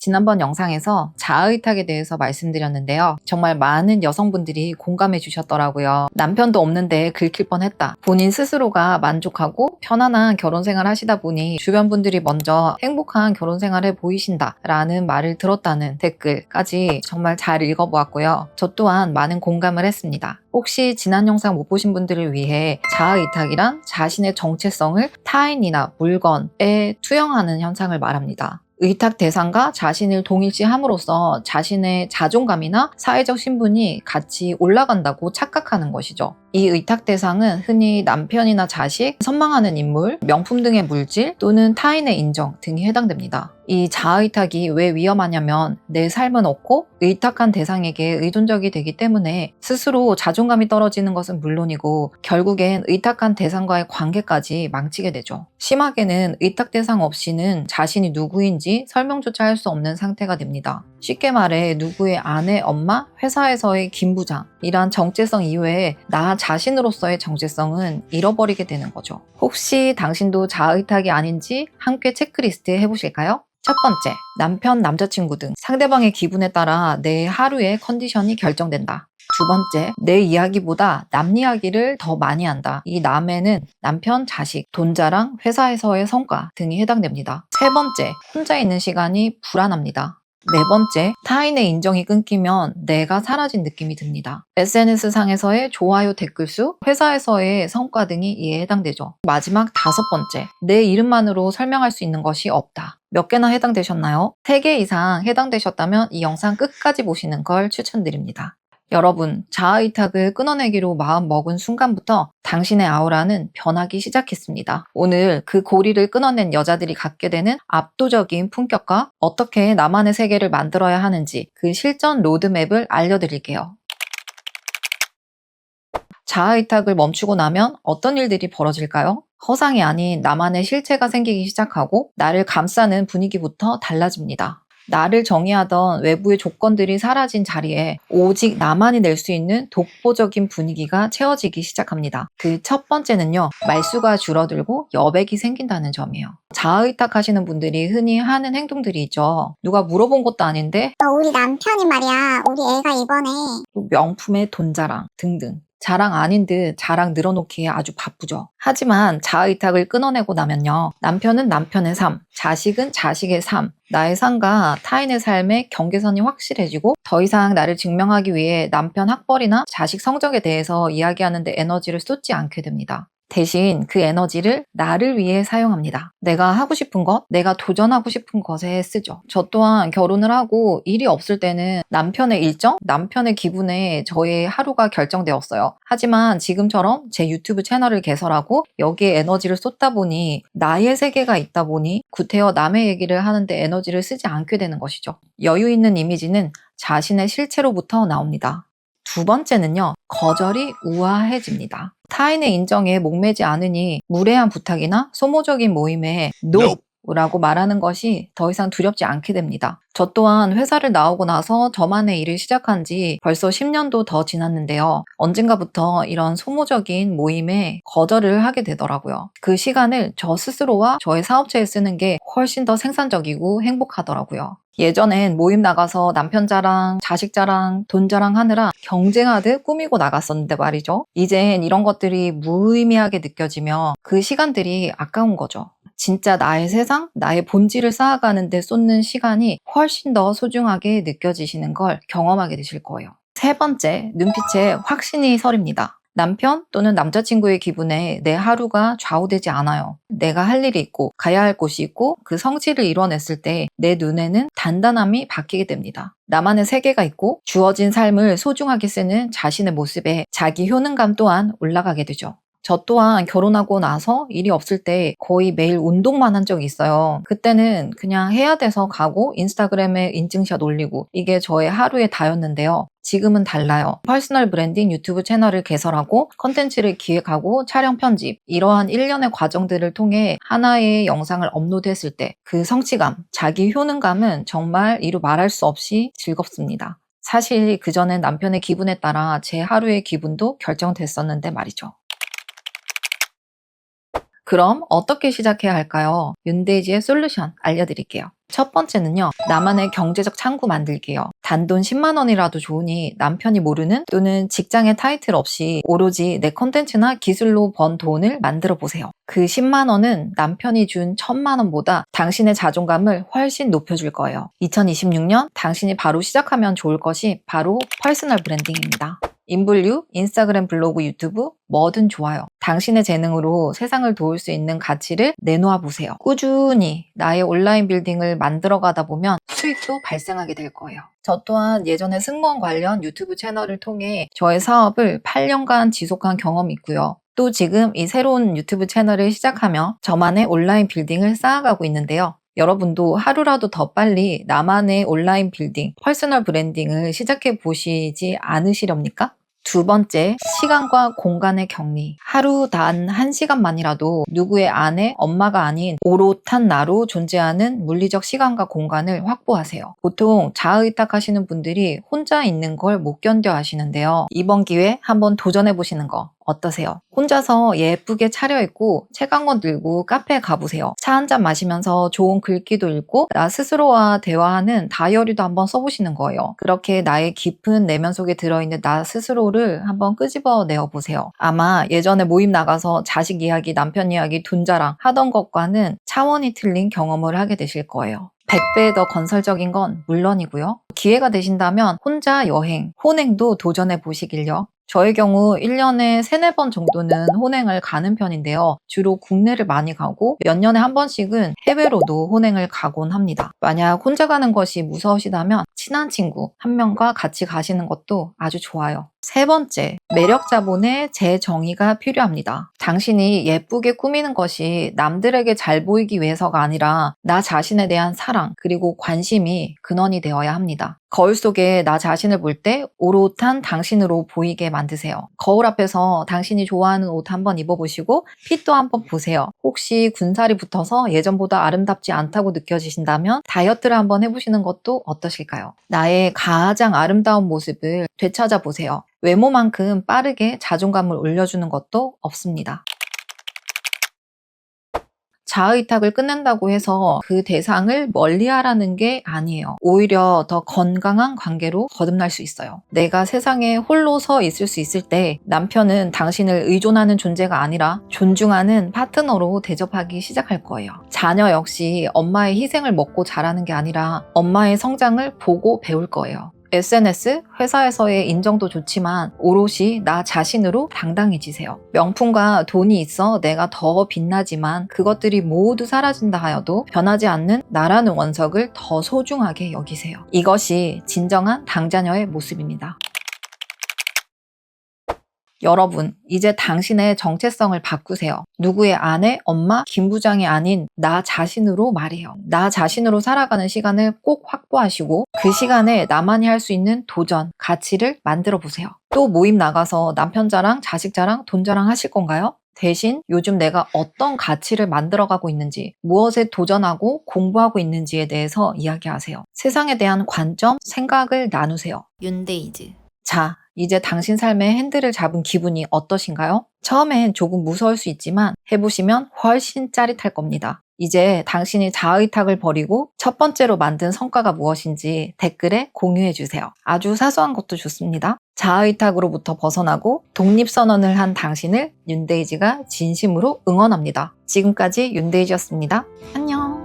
지난번 영상에서 자아의탁에 대해서 말씀드렸는데요. 정말 많은 여성분들이 공감해 주셨더라고요. 남편도 없는데 긁힐 뻔했다. 본인 스스로가 만족하고 편안한 결혼생활 하시다 보니 주변 분들이 먼저 행복한 결혼생활을 보이신다 라는 말을 들었다는 댓글까지 정말 잘 읽어보았고요. 저 또한 많은 공감을 했습니다. 혹시 지난 영상 못 보신 분들을 위해 자아의탁이란 자신의 정체성을 타인이나 물건에 투영하는 현상을 말합니다. 의탁 대상과 자신을 동일시함으로써 자신의 자존감이나 사회적 신분이 같이 올라간다고 착각하는 것이죠. 이 의탁 대상은 흔히 남편이나 자식, 선망하는 인물, 명품 등의 물질 또는 타인의 인정 등이 해당됩니다. 이 자아의탁이 왜 위험하냐면 내 삶은 없고 의탁한 대상에게 의존적이 되기 때문에 스스로 자존감이 떨어지는 것은 물론이고 결국엔 의탁한 대상과의 관계까지 망치게 되죠. 심하게는 의탁 대상 없이는 자신이 누구인지 설명조차 할 수 없는 상태가 됩니다. 쉽게 말해 누구의 아내, 엄마, 회사에서의 김부장 이란 정체성 이외에 나 자신으로서의 정체성은 잃어버리게 되는 거죠. 혹시 당신도 자아의탁이 아닌지 함께 체크리스트 해보실까요? 첫 번째, 남편, 남자친구 등 상대방의 기분에 따라 내 하루의 컨디션이 결정된다. 두 번째, 내 이야기보다 남 이야기를 더 많이 한다. 이 남에는 남편, 자식, 돈 자랑, 회사에서의 성과 등이 해당됩니다. 세 번째, 혼자 있는 시간이 불안합니다. 네 번째, 타인의 인정이 끊기면 내가 사라진 느낌이 듭니다. SNS상에서의 좋아요 댓글 수, 회사에서의 성과 등이 이에 해당되죠. 마지막 다섯 번째, 내 이름만으로 설명할 수 있는 것이 없다. 몇 개나 해당되셨나요? 3개 이상 해당되셨다면 이 영상 끝까지 보시는 걸 추천드립니다. 여러분, 자아의탁을 끊어내기로 마음 먹은 순간부터 당신의 아우라는 변하기 시작했습니다. 오늘 그 고리를 끊어낸 여자들이 갖게 되는 압도적인 품격과 어떻게 나만의 세계를 만들어야 하는지 그 실전 로드맵을 알려드릴게요. 자아의탁을 멈추고 나면 어떤 일들이 벌어질까요? 허상이 아닌 나만의 실체가 생기기 시작하고 나를 감싸는 분위기부터 달라집니다. 나를 정의하던 외부의 조건들이 사라진 자리에 오직 나만이 낼 수 있는 독보적인 분위기가 채워지기 시작합니다. 그 첫 번째는요, 말수가 줄어들고 여백이 생긴다는 점이에요. 자아의탁 하시는 분들이 흔히 하는 행동들이 있죠. 누가 물어본 것도 아닌데 우리 남편이 말이야. 우리 애가 이번에 명품의 돈 자랑 등등. 자랑 아닌 듯 자랑 늘어놓기에 아주 바쁘죠. 하지만 자아의탁을 끊어내고 나면요. 남편은 남편의 삶, 자식은 자식의 삶, 나의 삶과 타인의 삶의 경계선이 확실해지고 더 이상 나를 증명하기 위해 남편 학벌이나 자식 성적에 대해서 이야기하는 데 에너지를 쏟지 않게 됩니다. 대신 그 에너지를 나를 위해 사용합니다. 내가 하고 싶은 것, 내가 도전하고 싶은 것에 쓰죠. 저 또한 결혼을 하고 일이 없을 때는 남편의 일정, 남편의 기분에 저의 하루가 결정되었어요. 하지만 지금처럼 제 유튜브 채널을 개설하고 여기에 에너지를 쏟다 보니 나의 세계가 있다 보니 구태여 남의 얘기를 하는데 에너지를 쓰지 않게 되는 것이죠. 여유 있는 이미지는 자신의 실체로부터 나옵니다. 두 번째는요, 거절이 우아해집니다. 타인의 인정에 목매지 않으니 무례한 부탁이나 소모적인 모임에 NO! 라고 말하는 것이 더 이상 두렵지 않게 됩니다. 저 또한 회사를 나오고 나서 저만의 일을 시작한 지 벌써 10년도 더 지났는데요. 언젠가부터 이런 소모적인 모임에 거절을 하게 되더라고요. 그 시간을 저 스스로와 저의 사업체에 쓰는 게 훨씬 더 생산적이고 행복하더라고요. 예전엔 모임 나가서 남편 자랑, 자식 자랑, 돈 자랑 하느라 경쟁하듯 꾸미고 나갔었는데 말이죠. 이젠 이런 것들이 무의미하게 느껴지며 그 시간들이 아까운 거죠. 진짜 나의 세상, 나의 본질을 쌓아가는 데 쏟는 시간이 훨씬 더 소중하게 느껴지시는 걸 경험하게 되실 거예요. 세 번째, 눈빛에 확신이 서립니다. 남편 또는 남자친구의 기분에 내 하루가 좌우되지 않아요. 내가 할 일이 있고 가야 할 곳이 있고 그 성취를 이뤄냈을 때 내 눈에는 단단함이 바뀌게 됩니다. 나만의 세계가 있고 주어진 삶을 소중하게 쓰는 자신의 모습에 자기 효능감 또한 올라가게 되죠. 저 또한 결혼하고 나서 일이 없을 때 거의 매일 운동만 한 적이 있어요. 그때는 그냥 해야 돼서 가고 인스타그램에 인증샷 올리고 이게 저의 하루의 다였는데요. 지금은 달라요. 퍼스널 브랜딩 유튜브 채널을 개설하고 컨텐츠를 기획하고 촬영 편집 이러한 일련의 과정들을 통해 하나의 영상을 업로드했을 때 그 성취감, 자기 효능감은 정말 이루 말할 수 없이 즐겁습니다. 사실 그전엔 남편의 기분에 따라 제 하루의 기분도 결정됐었는데 말이죠. 그럼 어떻게 시작해야 할까요? 윤대지의 솔루션 알려드릴게요. 첫 번째는요, 나만의 경제적 창구 만들기요. 단돈 10만 원이라도 좋으니 남편이 모르는 또는 직장의 타이틀 없이 오로지 내 컨텐츠나 기술로 번 돈을 만들어 보세요. 그 10만 원은 남편이 준 1000만 원보다 당신의 자존감을 훨씬 높여줄 거예요. 2026년 당신이 바로 시작하면 좋을 것이 바로 퍼스널 브랜딩입니다. 인블류, 인스타그램, 블로그, 유튜브 뭐든 좋아요. 당신의 재능으로 세상을 도울 수 있는 가치를 내놓아 보세요. 꾸준히 나의 온라인 빌딩을 만들어 가다 보면 수익도 발생하게 될 거예요. 저 또한 예전에 승무원 관련 유튜브 채널을 통해 저의 사업을 8년간 지속한 경험이 있고요. 또 지금 이 새로운 유튜브 채널을 시작하며 저만의 온라인 빌딩을 쌓아가고 있는데요. 여러분도 하루라도 더 빨리 나만의 온라인 빌딩, 퍼스널 브랜딩을 시작해 보시지 않으시렵니까? 두 번째, 시간과 공간의 격리. 하루 단 1시간만이라도 누구의 아내, 엄마가 아닌 오롯한 나로 존재하는 물리적 시간과 공간을 확보하세요. 보통 자의탁하시는 분들이 혼자 있는 걸 못 견뎌 하시는데요. 이번 기회에 한번 도전해 보시는 거 어떠세요? 혼자서 예쁘게 차려입고 책 한 권 들고 카페에 가보세요. 차 한 잔 마시면서 좋은 글귀도 읽고 나 스스로와 대화하는 다이어리도 한번 써보시는 거예요. 그렇게 나의 깊은 내면 속에 들어있는 나 스스로를 한번 끄집어내어 보세요. 아마 예전에 모임 나가서 자식 이야기, 남편 이야기, 돈 자랑 하던 것과는 차원이 틀린 경험을 하게 되실 거예요. 100배 더 건설적인 건 물론이고요. 기회가 되신다면 혼자 여행, 혼행도 도전해 보시길요. 저의 경우 1년에 3, 4번 정도는 혼행을 가는 편인데요. 주로 국내를 많이 가고 몇 년에 한 번씩은 해외로도 혼행을 가곤 합니다. 만약 혼자 가는 것이 무서우시다면 친한 친구 한 명과 같이 가시는 것도 아주 좋아요. 세 번째, 매력 자본의 재정의가 필요합니다. 당신이 예쁘게 꾸미는 것이 남들에게 잘 보이기 위해서가 아니라 나 자신에 대한 사랑 그리고 관심이 근원이 되어야 합니다. 거울 속에 나 자신을 볼 때 오롯한 당신으로 보이게 만드세요. 거울 앞에서 당신이 좋아하는 옷 한번 입어보시고 핏도 한번 보세요. 혹시 군살이 붙어서 예전보다 아름답지 않다고 느껴지신다면 다이어트를 한번 해보시는 것도 어떠실까요? 나의 가장 아름다운 모습을 되찾아보세요. 외모만큼 빠르게 자존감을 올려주는 것도 없습니다. 자의탁을 끝낸다고 해서 그 대상을 멀리하라는 게 아니에요. 오히려 더 건강한 관계로 거듭날 수 있어요. 내가 세상에 홀로 서 있을 수 있을 때 남편은 당신을 의존하는 존재가 아니라 존중하는 파트너로 대접하기 시작할 거예요. 자녀 역시 엄마의 희생을 먹고 자라는 게 아니라 엄마의 성장을 보고 배울 거예요. SNS, 회사에서의 인정도 좋지만 오롯이 나 자신으로 당당해지세요. 명품과 돈이 있어 내가 더 빛나지만 그것들이 모두 사라진다 하여도 변하지 않는 나라는 원석을 더 소중하게 여기세요. 이것이 진정한 당자녀의 모습입니다. 여러분, 이제 당신의 정체성을 바꾸세요. 누구의 아내, 엄마, 김 부장이 아닌 나 자신으로 말해요. 나 자신으로 살아가는 시간을 꼭 확보하시고 그 시간에 나만이 할 수 있는 도전, 가치를 만들어 보세요. 또 모임 나가서 남편 자랑, 자식 자랑, 돈 자랑 하실 건가요? 대신 요즘 내가 어떤 가치를 만들어가고 있는지, 무엇에 도전하고 공부하고 있는지에 대해서 이야기하세요. 세상에 대한 관점, 생각을 나누세요. 윤데이즈. 자, 이제 당신 삶의 핸들을 잡은 기분이 어떠신가요? 처음엔 조금 무서울 수 있지만 해보시면 훨씬 짜릿할 겁니다. 이제 당신이 자의탁을 버리고 첫 번째로 만든 성과가 무엇인지 댓글에 공유해주세요. 아주 사소한 것도 좋습니다. 자의탁으로부터 벗어나고 독립선언을 한 당신을 윤데이지가 진심으로 응원합니다. 지금까지 윤데이지였습니다. 안녕.